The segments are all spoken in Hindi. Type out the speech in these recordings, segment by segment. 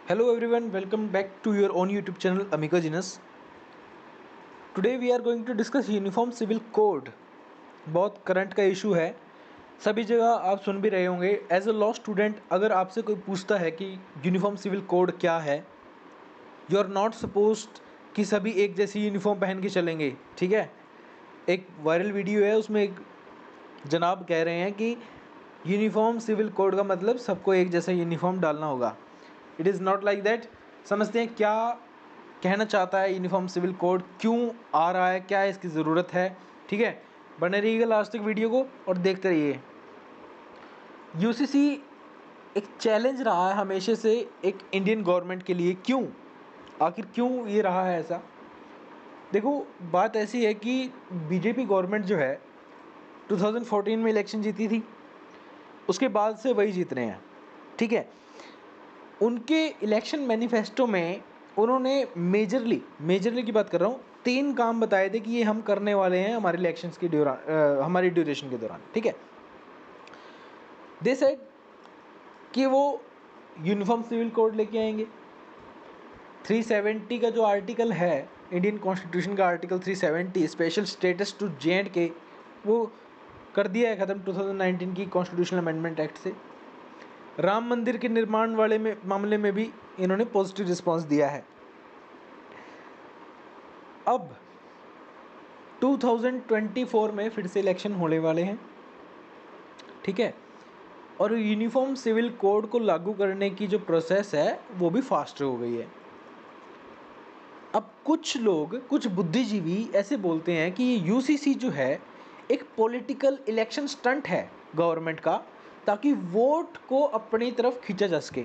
Hello everyone, welcome back to your own YouTube channel Amica Genus. Today we are going to discuss uniform civil code. बहुत करंट का इशू है, सभी जगह आप सुन भी रहे होंगे. एज अ लॉ स्टूडेंट अगर आपसे कोई पूछता है कि यूनिफॉर्म सिविल कोड क्या है, यू आर नॉट सपोज्ड कि सभी एक जैसी यूनिफॉर्म पहन के चलेंगे. ठीक है, एक वायरल वीडियो है, उसमें एक जनाब कह रहे हैं कि यूनिफॉर्म सिविल कोड का मतलब सबको एक जैसा यूनिफॉर्म डालना होगा. It is not like that. समझते हैं क्या कहना चाहता है यूनिफॉर्म सिविल कोड, क्यों आ रहा है, क्या इसकी ज़रूरत है. ठीक है, बने रहिएगा लास्ट तक वीडियो को और देखते रहिए. यूसीसी एक चैलेंज रहा है हमेशा से एक इंडियन गवर्नमेंट के लिए. क्यों, आखिर क्यों ये रहा है ऐसा. देखो, बात ऐसी है कि बीजेपी गवर्नमेंट जो है 2014 में इलेक्शन जीती थी, उसके बाद से वही जीत रहे हैं. ठीक है, उनके इलेक्शन मैनिफेस्टो में उन्होंने मेजरली की बात कर रहा हूँ, 3 काम बताए थे कि ये हम करने वाले हैं हमारे इलेक्शंस के दौरान, हमारी ड्यूरेशन के दौरान. ठीक है, दे सेड कि वो यूनिफॉर्म सिविल कोड लेके आएंगे. 370 का जो आर्टिकल है इंडियन कॉन्स्टिट्यूशन का, article 370 special status to J&K, वो कर दिया है ख़त्म 2019 की कॉन्स्टिट्यूशनल अमेंडमेंट एक्ट से. राम मंदिर के निर्माण वाले मामले में भी इन्होंने पॉजिटिव रिस्पांस दिया है. अब 2024 में फिर से इलेक्शन होने वाले हैं. ठीक है, और यूनिफॉर्म सिविल कोड को लागू करने की जो प्रोसेस है वो भी फास्ट हो गई है. अब कुछ लोग, कुछ बुद्धिजीवी ऐसे बोलते हैं कि ये यूसीसी जो है एक पॉलिटिकल इलेक्शन स्टंट है गवर्नमेंट का, ताकि वोट को अपनी तरफ खींचा जा सके.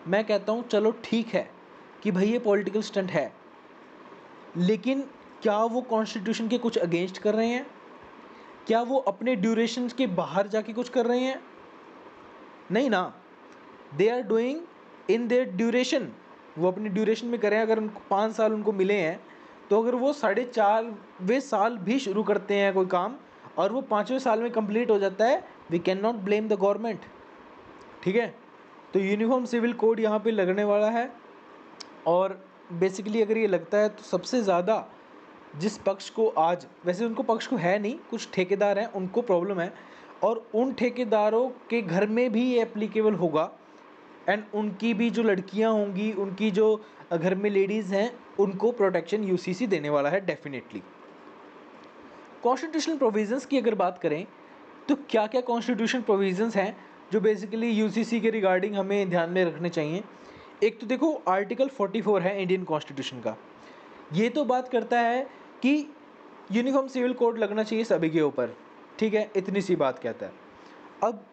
मैं कहता हूँ चलो ठीक है कि भाई ये पॉलिटिकल स्टंट है, लेकिन क्या वो कॉन्स्टिट्यूशन के कुछ अगेंस्ट कर रहे हैं? क्या वो अपने ड्यूरेशन के बाहर जाके कुछ कर रहे हैं? नहीं ना. They are doing in their duration. वो अपनी ड्यूरेशन में करें. अगर उनको 5 साल उनको मिले हैं, तो अगर वो 4.5वें साल भी शुरू करते हैं कोई काम और वो 5वें साल में कंप्लीट हो जाता है, we can not blame the government. ठीक है, तो यूनिफॉर्म सिविल कोड यहाँ पे लगने वाला है. और बेसिकली अगर ये लगता है तो सबसे ज़्यादा जिस पक्ष को आज, वैसे उनको पक्ष को है नहीं, कुछ ठेकेदार हैं उनको प्रॉब्लम है, और उन ठेकेदारों के घर में भी ये एप्लीकेबल होगा. एंड उनकी भी जो लड़कियां होंगी, उनकी जो घर में लेडीज़ हैं, उनको प्रोटेक्शन यूसीसी देने वाला है डेफिनेटली. कॉन्स्टिट्यूशनल प्रोविजंस की अगर बात करें तो क्या क्या कॉन्स्टिट्यूशन प्रोविजंस हैं जो बेसिकली यूसीसी के रिगार्डिंग हमें ध्यान में रखने चाहिए. एक तो देखो, आर्टिकल 44 है इंडियन कॉन्स्टिट्यूशन का. ये तो बात करता है कि यूनिफॉर्म सिविल कोड लगना चाहिए सभी के ऊपर. ठीक है, इतनी सी बात कहता है. अब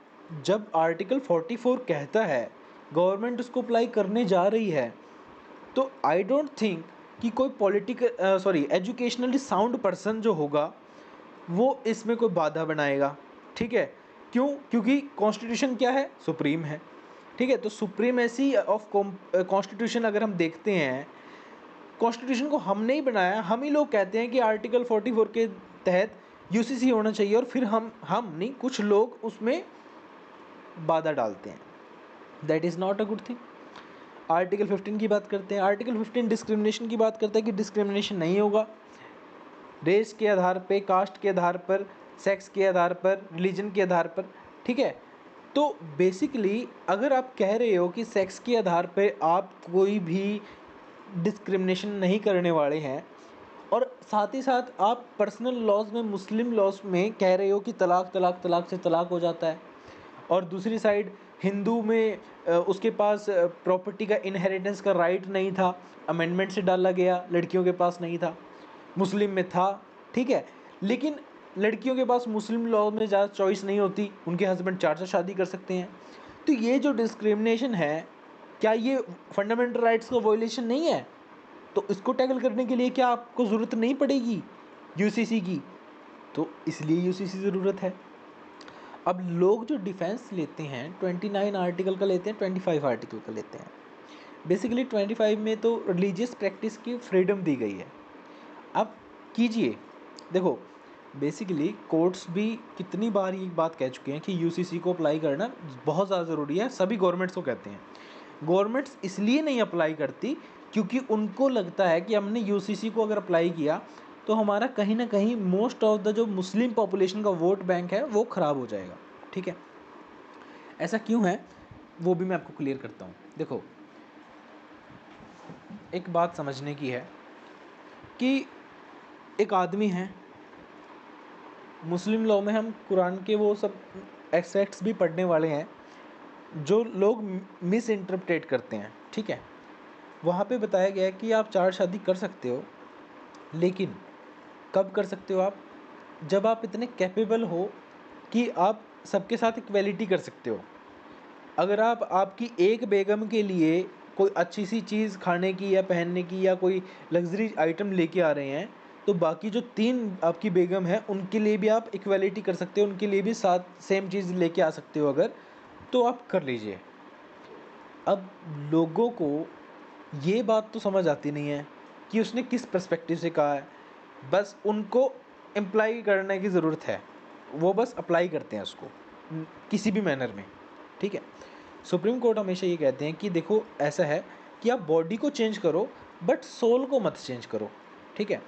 जब आर्टिकल 44 कहता है, गवर्नमेंट उसको अप्लाई करने जा रही है, तो आई डोंट थिंक कि कोई एजुकेशनली साउंड पर्सन जो होगा वो इसमें कोई बाधा बनाएगा. ठीक है, क्यों? क्योंकि कॉन्स्टिट्यूशन क्या है, सुप्रीम है. ठीक है, तो सुप्रीमेसी ऑफ कॉन्स्टिट्यूशन अगर हम देखते हैं, कॉन्स्टिट्यूशन को हमने ही बनाया. हम ही लोग कहते हैं कि आर्टिकल 44 के तहत यूसीसी होना चाहिए, और फिर हम नहीं, कुछ लोग उसमें बाधा डालते हैं. That is not a good thing. Article 15 की बात करते हैं. आर्टिकल 15 डिस्क्रिमिनेशन की बात करता है कि डिस्क्रिमिनेशन नहीं होगा रेस के आधार पे, कास्ट के आधार पर, सेक्स के आधार पर, रिलीजन के आधार पर. ठीक है, तो बेसिकली अगर आप कह रहे हो कि सेक्स के आधार पे आप कोई भी डिस्क्रिमिनेशन नहीं करने वाले हैं, और साथ ही साथ आप पर्सनल लॉज में, मुस्लिम लॉज में कह रहे हो कि तलाक तलाक तलाक से तलाक हो जाता है, और दूसरी साइड हिंदू में उसके पास प्रॉपर्टी का इनहेरिटेंस का राइट नहीं था, अमेंडमेंट से डाला गया, लड़कियों के पास नहीं था, मुस्लिम में था. ठीक है, लेकिन लड़कियों के पास मुस्लिम लॉ में ज़्यादा चॉइस नहीं होती, उनके हस्बैंड 4 शादी कर सकते हैं. तो ये जो डिस्क्रिमिनेशन है, क्या ये फंडामेंटल राइट्स का वॉयलेशन नहीं है? तो इसको टैकल करने के लिए क्या आपको ज़रूरत नहीं पड़ेगी यूसीसी की? तो इसलिए यूसीसी ज़रूरत है. अब लोग जो डिफेंस लेते हैं 29 आर्टिकल का लेते हैं, 25 आर्टिकल का लेते हैं. बेसिकली 25 में तो रिलीजियस प्रैक्टिस की फ्रीडम दी गई है. अब कीजिए, देखो, बेसिकली कोर्ट्स भी कितनी बार ये बात कह चुके हैं कि यूसीसी को अप्लाई करना बहुत ज़्यादा ज़रूरी है, सभी गवर्नमेंट्स को कहते हैं. गवर्नमेंट्स इसलिए नहीं अप्लाई करती क्योंकि उनको लगता है कि हमने यूसीसी को अगर अप्लाई किया तो हमारा कहीं ना कहीं मोस्ट ऑफ द जो मुस्लिम पॉपुलेशन का वोट बैंक है वो ख़राब हो जाएगा। ठीक है, ऐसा क्यों है वो भी मैं आपको क्लियर करता हूँ। देखो, एक बात समझने की है कि एक आदमी है, मुस्लिम लॉ में हम कुरान के वो सब एक्सेप्ट्स भी पढ़ने वाले हैं जो लोग मिस इंटरप्रेट करते हैं। ठीक है, वहाँ पे बताया गया है कि आप 4 शादी कर सकते हो, लेकिन कब कर सकते हो आप? जब आप इतने कैपेबल हो कि आप सबके साथ इक्वलिटी कर सकते हो। अगर आप आपकी एक बेगम के लिए कोई अच्छी सी चीज़ खाने की या पहनने की या कोई लग्जरी आइटम लेके आ रहे हैं, तो बाकी जो 3 आपकी बेगम हैं उनके लिए भी आप इक्वलिटी कर सकते हो, उनके लिए भी साथ सेम चीज़ लेके आ सकते हो अगर, तो आप कर लीजिए। अब लोगों को ये बात तो समझ आती नहीं है कि उसने किस पर्सपेक्टिव से कहा है, बस उनको इम्प्लाई करने की ज़रूरत है, वो बस अप्लाई करते हैं उसको किसी भी मैनर में। ठीक है, सुप्रीम कोर्ट हमेशा ये कहते हैं कि देखो ऐसा है कि आप बॉडी को चेंज करो बट सोल को मत चेंज करो। ठीक है,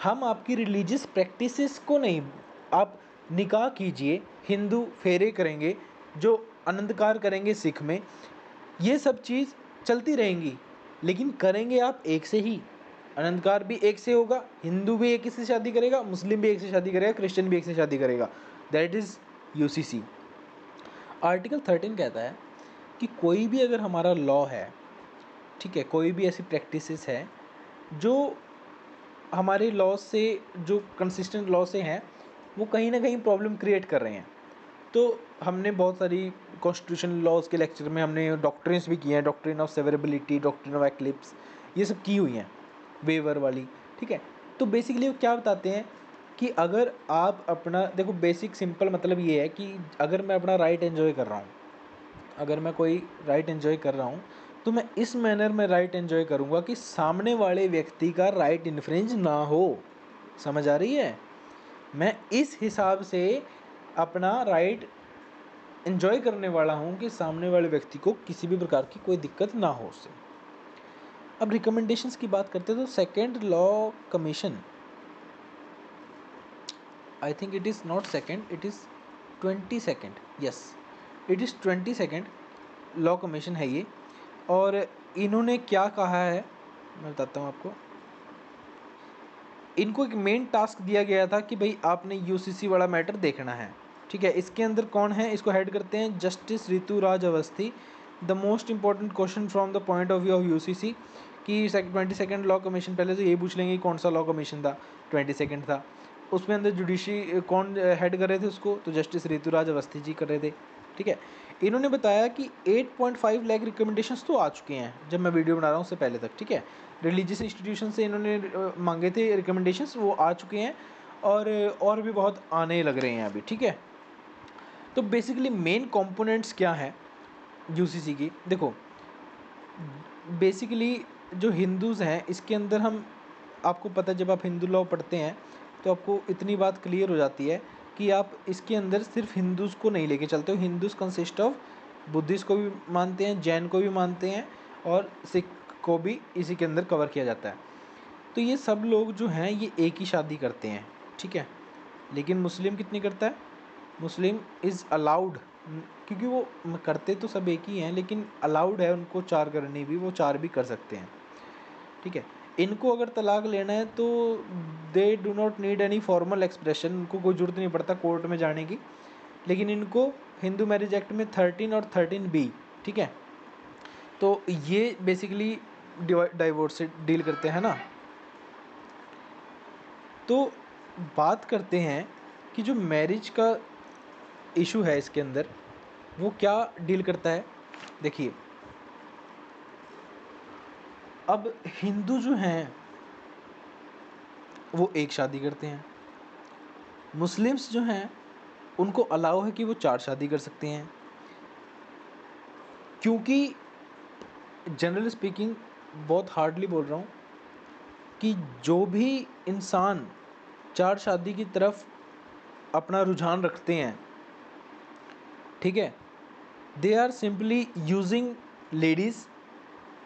हम आपकी रिलीजियस प्रैक्टिसेस को नहीं, आप निकाह कीजिए, हिंदू फेरे करेंगे, जो आनंदकार करेंगे सिख में, ये सब चीज़ चलती रहेंगी, लेकिन करेंगे आप एक से ही। आनंदकार भी एक से होगा, हिंदू भी एक से शादी करेगा, मुस्लिम भी एक से शादी करेगा, क्रिश्चियन भी एक से शादी करेगा। That is UCC. आर्टिकल 13 कहता है कि कोई भी अगर हमारा लॉ है, ठीक है, कोई भी ऐसी प्रैक्टिसेस है जो हमारे लॉ से, जो कंसिस्टेंट लॉ से हैं, वो कहीं ना कहीं प्रॉब्लम क्रिएट कर रहे हैं। तो हमने बहुत सारी कॉन्स्टिट्यूशन लॉज के लेक्चर में हमने डॉक्ट्रिन्स भी किए हैं, doctrine of severability, doctrine of eclipse, ये सब की हुई हैं, वेवर वाली। ठीक है, तो बेसिकली वो क्या बताते हैं कि अगर आप अपना, देखो बेसिक सिंपल मतलब ये है कि अगर मैं अपना राइट एंजॉय कर रहा हूँ, अगर मैं कोई राइट एंजॉय कर रहा हूँ, तो मैं इस मैनर में राइट एंजॉय करूँगा कि सामने वाले व्यक्ति का राइट इन्फ्रिंज ना हो। समझ आ रही है? मैं इस हिसाब से अपना राइट एंजॉय करने वाला हूँ कि सामने वाले व्यक्ति को किसी भी प्रकार की कोई दिक्कत ना हो उससे। अब रिकमेंडेशंस की बात करते हैं तो second law commission, I think it is not second, it is 22nd, yes it is 22nd law commission है ये। और इन्होंने क्या कहा है मैं बताता हूँ आपको। इनको एक मेन टास्क दिया गया था कि भाई आपने यूसीसी वाला मैटर देखना है। ठीक है, इसके अंदर कौन है, इसको हेड करते हैं justice Rituraj Awasthi. The most important question from the point of view of UCC कि 22nd लॉ कमीशन, पहले तो ये पूछ लेंगे कौन सा लॉ कमीशन था, 22nd था, उसमें अंदर जुडिशरी कौन हेड कर रहे थे उसको, तो जस्टिस ऋतुराज अवस्थी जी कर रहे थे। ठीक है, इन्होंने बताया कि 8.5 लाख रिकमेंडेशंस तो आ चुके हैं जब मैं वीडियो बना रहा हूँ उससे पहले तक। ठीक है, रिलीजियस इंस्टीट्यूशन से इन्होंने मांगे थे रिकमेंडेशंस, वो आ चुके हैं और भी बहुत आने लग रहे हैं अभी। ठीक है, तो बेसिकली मेन कंपोनेंट्स क्या हैं यूसीसी की, देखो बेसिकली जो हिंदूज़ हैं इसके अंदर हम, आपको पता है जब आप हिंदू लॉ पढ़ते हैं तो आपको इतनी बात क्लियर हो जाती है कि आप इसके अंदर सिर्फ हिंदूज़ को नहीं लेके चलते हो। हिंदूज़ कंसिस्ट ऑफ बुद्धिस्ट को भी मानते हैं, जैन को भी मानते हैं और सिख को भी इसी के अंदर कवर किया जाता है। तो ये सब लोग जो हैं ये एक ही शादी करते हैं। ठीक है, लेकिन मुस्लिम कितनी करता है, मुस्लिम इज़ अलाउड, क्योंकि वो करते तो सब एक ही हैं लेकिन अलाउड है उनको 4 करनी भी, वो 4 भी कर सकते हैं। ठीक है, इनको अगर तलाक लेना है तो they do not need any formal expression, उनको कोई ज़रूरत नहीं पड़ता कोर्ट में जाने की। लेकिन इनको हिंदू मैरिज एक्ट में 13 और 13B, ठीक है, तो ये बेसिकली डाइवोर्स से डील करते हैं ना। तो बात करते हैं कि जो मैरिज का इशू है इसके अंदर वो क्या डील करता है। देखिए, अब हिंदू जो हैं वो एक शादी करते हैं, मुस्लिम्स जो हैं उनको अलाउ है कि वो 4 शादी कर सकते हैं, क्योंकि जनरली स्पीकिंग, बहुत हार्डली बोल रहा हूँ, कि जो भी इंसान 4 शादी की तरफ अपना रुझान रखते हैं, ठीक है, they are simply using ladies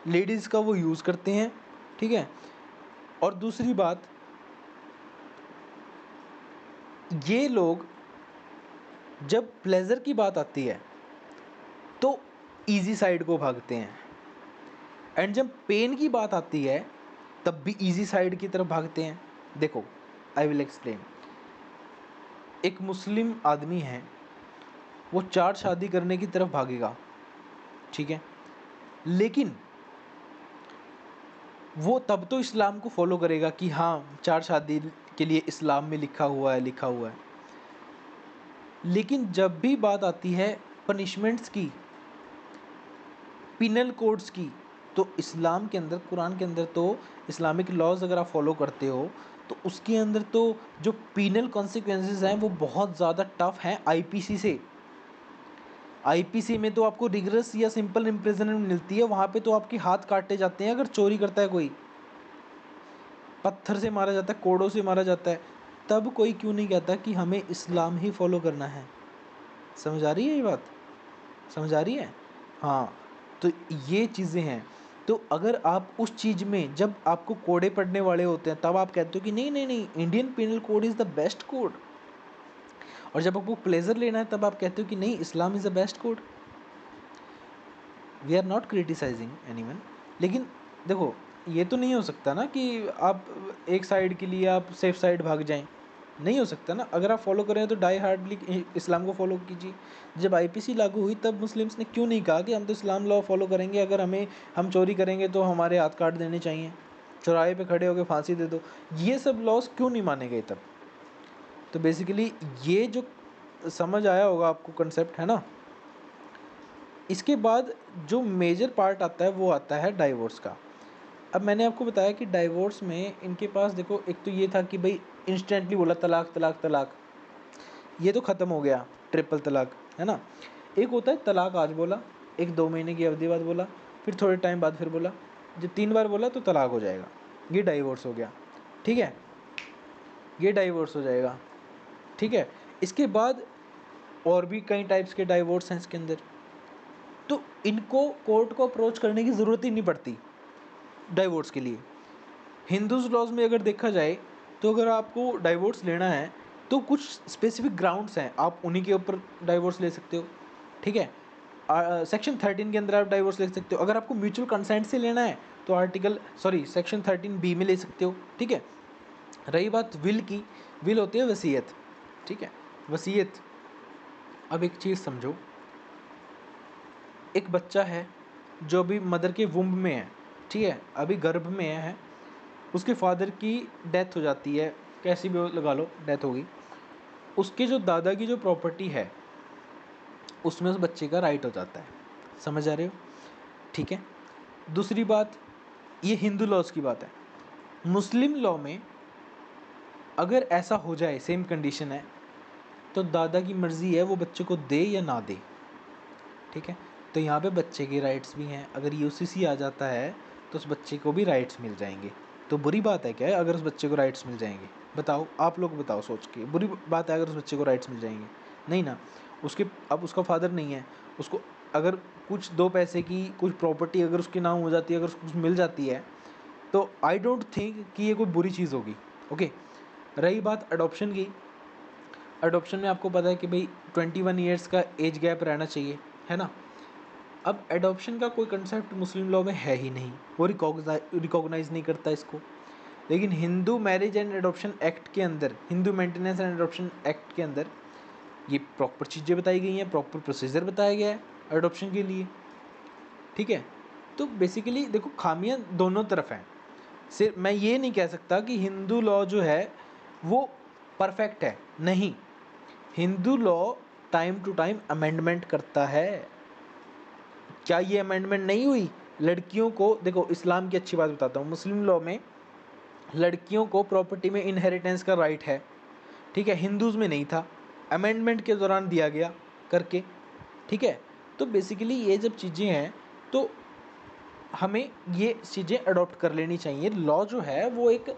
ladies का वो यूज़ करते हैं, ठीक है। और दूसरी बात, ये लोग जब प्लेजर की बात आती है तो इजी साइड को भागते हैं, एंड जब पेन की बात आती है तब भी इजी साइड की तरफ भागते हैं। देखो, आई विल एक्सप्लेन। एक मुस्लिम आदमी है, वो 4 शादी करने की तरफ भागेगा, ठीक है, लेकिन वो तब तो इस्लाम को फॉलो करेगा कि हाँ 4 शादी के लिए इस्लाम में लिखा हुआ है। लेकिन जब भी बात आती है पनिशमेंट्स की, पिनल कोड्स की, तो इस्लाम के अंदर, कुरान के अंदर, तो इस्लामिक लॉज अगर आप फॉलो करते हो तो उसके अंदर तो जो पिनल कॉन्सिक्वेंसेस हैं वो बहुत ज़्यादा टफ हैं आईपीसी से। आईपीसी में तो आपको रिगरस या सिंपल इम्प्रिजनमेंट मिलती है, वहाँ पे तो आपके हाथ काटे जाते हैं अगर चोरी करता है कोई, पत्थर से मारा जाता है, कोड़ों से मारा जाता है। तब कोई क्यों नहीं कहता कि हमें इस्लाम ही फॉलो करना है? समझ आ रही है ये बात? समझ आ रही है? हाँ, तो ये चीज़ें हैं। तो अगर आप उस चीज़ में जब आपको कोड़े पड़ने वाले होते हैं तब आप कहते हो कि नहीं नहीं नहीं, Indian penal code is the best code, और जब आपको प्लेजर लेना है तब आप कहते हो कि नहीं, Islam is the best code. We are not criticising anyone, लेकिन देखो, ये तो नहीं हो सकता ना कि आप एक साइड के लिए आप सेफ साइड भाग जाएं, नहीं हो सकता ना। अगर आप फॉलो कर रहे हैं तो डाई हार्डली इस्लाम को फॉलो कीजिए। जब आईपीसी लागू हुई तब मुस्लिम्स ने क्यों नहीं कहा कि हम तो इस्लाम लॉ फॉलो करेंगे, अगर हम चोरी करेंगे तो हमारे हाथ काट देने चाहिए, चौराहे पे खड़े होकर फांसी दे दो, ये सब लॉस क्यों नहीं माने गए तब? तो बेसिकली ये जो समझ आया होगा आपको कंसेप्ट, है ना। इसके बाद जो मेजर पार्ट आता है वो आता है डाइवोर्स का। अब मैंने आपको बताया कि डाइवोर्स में इनके पास देखो, एक तो ये था कि भाई इंस्टेंटली बोला तलाक तलाक तलाक, ये तो ख़त्म हो गया, ट्रिपल तलाक, है ना। एक होता है तलाक आज बोला, एक 2 महीने की अवधि बाद बोला, फिर थोड़े टाइम बाद फिर बोला, जब 3 बार बोला तो तलाक हो जाएगा, ये डाइवोर्स हो गया, ठीक है, ये डाइवोर्स हो जाएगा, ठीक है। इसके बाद और भी कई टाइप्स के डाइवोर्स हैं इसके अंदर, तो इनको कोर्ट को अप्रोच करने की ज़रूरत ही नहीं पड़ती डाइवोर्स के लिए। हिंदूज लॉज में अगर देखा जाए तो अगर आपको डाइवोर्स लेना है तो कुछ स्पेसिफिक ग्राउंड्स हैं, आप उन्हीं के ऊपर डाइवोर्स ले सकते हो, ठीक है। सेक्शन 13 के अंदर आप डाइवोर्स ले सकते हो। अगर आपको म्यूचुअल कंसेंट से लेना है तो सेक्शन 13B में ले सकते हो, ठीक है। रही बात विल की, विल होती है वसीयत, ठीक है, वसीयत। अब एक चीज़ समझो, एक बच्चा है जो अभी मदर के वुम्ब में है, ठीक है, अभी गर्भ में है, उसके फादर की डेथ हो जाती है, कैसी भी लगा लो डेथ होगी, उसके जो दादा की जो प्रॉपर्टी है उसमें उस बच्चे का राइट हो जाता है। समझ आ रहे हो? ठीक है। दूसरी बात, ये हिंदू लॉज की बात है। मुस्लिम लॉ में अगर ऐसा हो जाए, सेम कंडीशन है, तो दादा की मर्ज़ी है वो बच्चे को दे या ना दे, ठीक है। तो यहाँ पे बच्चे के राइट्स भी हैं, अगर यूसीसी आ जाता है तो उस बच्चे को भी राइट्स मिल जाएंगे। तो बुरी बात है क्या अगर उस बच्चे को राइट्स मिल जाएंगे? बताओ, आप लोग बताओ सोच के, बुरी बात है अगर उस बच्चे को राइट्स मिल जाएंगे? नहीं ना। अब उसका फादर नहीं है, उसको अगर कुछ 2 पैसे की कुछ प्रॉपर्टी अगर उसके नाम हो जाती है, अगर उसको कुछ मिल जाती है, तो आई डोंट थिंक कि ये कोई बुरी चीज़ होगी, ओके। रही बात अडॉप्शन की, अडॉप्शन में आपको पता है कि भाई 21 ईयर्स का एज गैप रहना चाहिए, है ना। अब एडॉप्शन का कोई कंसेप्ट मुस्लिम लॉ में है ही नहीं, वो रिकॉग्नाइज नहीं करता इसको। लेकिन Hindu marriage and adoption act के अंदर, Hindu maintenance and adoption act के अंदर ये प्रॉपर चीज़ें बताई गई हैं, प्रॉपर प्रोसीजर बताया गया है एडॉप्शन के लिए, ठीक है। तो बेसिकली देखो, खामियां दोनों तरफ हैं। सिर्फ मैं ये नहीं कह सकता कि हिंदू लॉ जो है वो परफेक्ट है, नहीं। Hindu law time to time amendment करता है। क्या ये अमेंडमेंट नहीं हुई? लड़कियों को देखो, इस्लाम की अच्छी बात बताता हूँ, मुस्लिम लॉ में लड़कियों को प्रॉपर्टी में इनहेरिटेंस का राइट है, ठीक है, हिंदूज़ में नहीं था, अमेंडमेंट के दौरान दिया गया करके, ठीक है। तो बेसिकली ये जब चीज़ें हैं तो हमें ये चीज़ें अडॉप्ट कर लेनी चाहिए। लॉ जो है वो एक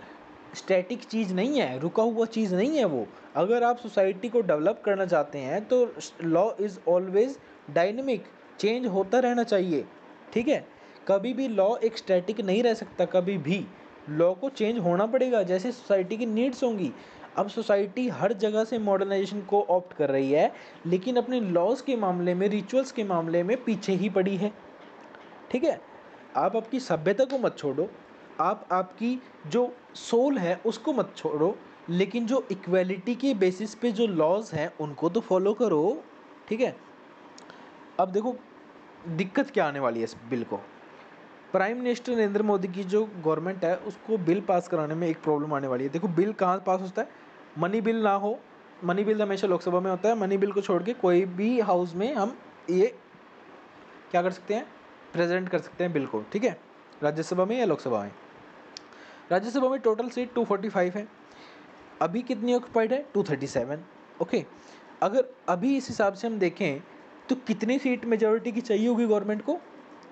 स्टैटिक चीज़ नहीं है, रुका हुआ चीज़ नहीं है वो। अगर आप सोसाइटी को डेवलप करना चाहते हैं तो law is always dynamic, change होता रहना चाहिए, ठीक है। कभी भी लॉ एक स्टैटिक नहीं रह सकता, कभी भी लॉ को चेंज होना पड़ेगा जैसे सोसाइटी की नीड्स होंगी। अब सोसाइटी हर जगह से मॉडर्नाइजेशन को ऑप्ट कर रही है, लेकिन अपने लॉज के मामले में, रिचुअल्स के मामले में पीछे ही पड़ी है। ठीक है, आप आपकी सभ्यता को मत छोड़ो, आप आपकी जो सोल है उसको मत छोड़ो, लेकिन जो इक्वेलिटी के बेसिस पे जो लॉज हैं उनको तो फॉलो करो। ठीक है, अब देखो दिक्कत क्या आने वाली है इस बिल को। प्राइम मिनिस्टर नरेंद्र मोदी की जो गवर्नमेंट है उसको बिल पास कराने में एक प्रॉब्लम आने वाली है। देखो बिल कहाँ पास होता है, मनी बिल ना हो, मनी बिल हमेशा लोकसभा में होता है, मनी बिल को छोड़ के कोई भी हाउस में हम ये क्या कर सकते हैं, प्रेजेंट कर सकते हैं बिल को। ठीक है, राज्यसभा में या लोकसभा में। राज्यसभा में टोटल सीट 245 है, अभी कितनी ऑक्युपाइड है, 237। ओके, अगर अभी इस हिसाब से हम देखें तो कितनी सीट मेजोरिटी की चाहिए होगी गवर्नमेंट को,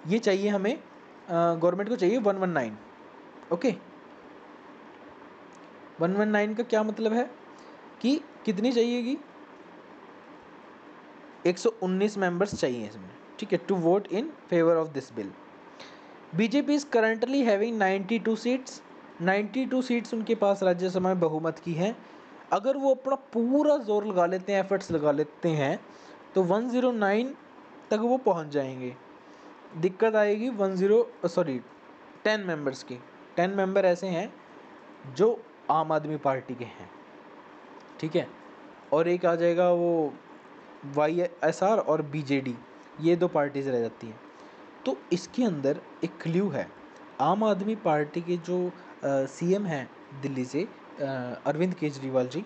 ये चाहिए हमें, गवर्नमेंट को चाहिए 119। ओके, 119 का क्या मतलब है कि कितनी चाहिएगी, 119 मेंबर्स चाहिए इसमें। ठीक है, to vote in favour of this bill. BJP is currently having 92 seats, 92 seats उनके पास राज्यसभा में बहुमत की हैं। अगर वो अपना पूरा जोर लगा लेते हैं, एफर्ट्स लगा लेते हैं, तो 109 तक वो पहुंच जाएंगे। दिक्कत आएगी 10 मेंबर्स की। 10 मेंबर ऐसे हैं जो आम आदमी पार्टी के हैं। ठीक है, और एक आ जाएगा वो YSR और BJD, ये 2 पार्टीज रह जाती हैं। तो इसके अंदर एक क्ल्यू है, आम आदमी पार्टी के जो CM हैं दिल्ली से, अरविंद केजरीवाल जी,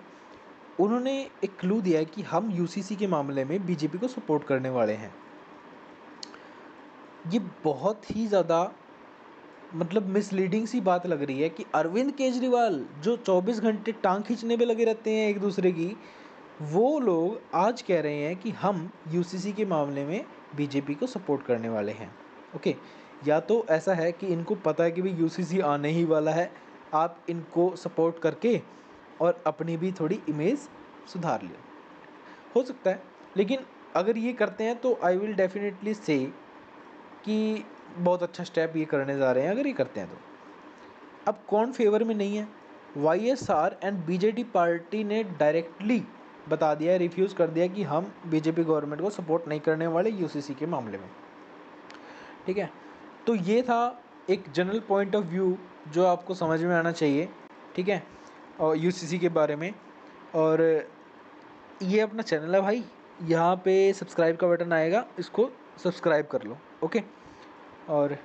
उन्होंने एक क्लू दिया है कि हम UCC के मामले में बीजेपी को सपोर्ट करने वाले हैं। ये बहुत ही ज़्यादा मतलब मिसलीडिंग सी बात लग रही है कि अरविंद केजरीवाल जो 24 घंटे टांग खींचने पे लगे रहते हैं एक दूसरे की, वो लोग आज कह रहे हैं कि हम UCC के मामले में बीजेपी को सपोर्ट करने वाले हैं। ओके, या तो ऐसा है कि इनको पता है कि भाई UCC आने ही वाला है, आप इनको सपोर्ट करके और अपनी भी थोड़ी इमेज सुधार लियो, हो सकता है। लेकिन अगर ये करते हैं तो आई विल डेफिनेटली से कि बहुत अच्छा स्टेप ये करने जा रहे हैं अगर ये करते हैं तो। अब कौन फेवर में नहीं है, YSR एंड BJD पार्टी ने डायरेक्टली बता दिया है, रिफ्यूज़ कर दिया कि हम बीजेपी गवर्नमेंट को सपोर्ट नहीं करने वाले UCC के मामले में। ठीक है, तो ये था एक जनरल पॉइंट ऑफ व्यू जो आपको समझ में आना चाहिए। ठीक है, और UCC के बारे में। और ये अपना चैनल है भाई, यहाँ पे सब्सक्राइब का बटन आएगा, इसको सब्सक्राइब कर लो। ओके, और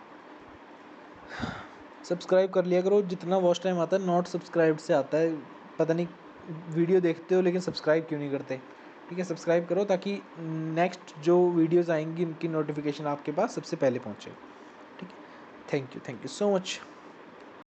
सब्सक्राइब कर लिया करो, जितना वॉच टाइम आता है नॉट सब्सक्राइब्ड से आता है, पता नहीं वीडियो देखते हो लेकिन सब्सक्राइब क्यों नहीं करते। ठीक है, सब्सक्राइब करो ताकि नेक्स्ट जो वीडियोज़ आएंगी उनकी नोटिफिकेशन आपके पास सबसे पहले पहुँचे। ठीक है, थैंक यू सो मच।